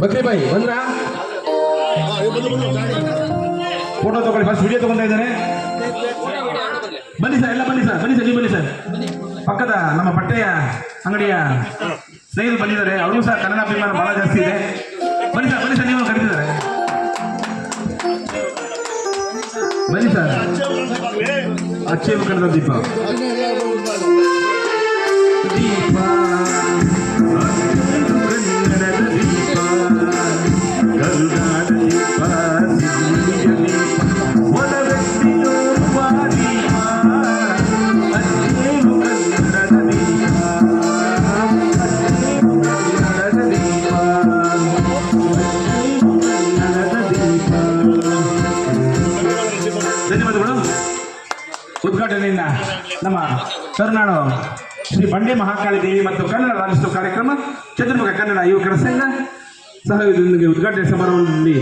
ಬಕ್ರಿ ಬಾಯಿ ಬಂದ್ರಾ? ಫೋಟೋ ತಗೊಳ್ಳಿ, first video ತಗೊಂತಾ ಇದ್ದಾರೆ. ಬನ್ನಿ ಸರ್, ಎಲ್ಲ ಬನ್ನಿ ಸರ್, ಬನ್ನಿ ಸರ್, ನೀವು ಬನ್ನಿ ಸರ್. ಪಕ್ಕದ ನಮ್ಮ ಬಟ್ಟೆಯ ಅಂಗಡಿಯ ಸ್ನೇಹಿತರು ಬಂದಿದ್ದಾರೆ, ಅವರು ಸಹ ಕನ್ನಡ ಅಭಿಮಾನ ಬಹಳ ಜಾಸ್ತಿ ಇದೆ. ಬನ್ನಿ ಸರ್, ಬನ್ನಿ ಸರ್, ನೀವು ಕರೀತಿದ್ದಾರೆ. ಬನ್ನಿ ಸರ್. ಅಚ್ಚೇ ಕನ್ನಡ ದೀಪ ದೀಪ ಧನ್ಯವಾದಗಳು. ಉದ್ಘಾಟನೆಯಿಂದ ನಮ್ಮ ಕರುನಾಡು ಶ್ರೀ ಬಂಡೆ ಮಹಾಕಾಳಿ ದೇವಿ ಮತ್ತು ಕನ್ನಡ ರಾಜ್ಯೋತ್ಸವ ಕಾರ್ಯಕ್ರಮ ಚತುರ್ಮುಖ ಕನ್ನಡ ಯುವಕರ ಸಂಘ ಸಹಯೋಗದೊಂದಿಗೆ ಉದ್ಘಾಟನೆ ಸಮಾರಂಭದಲ್ಲಿ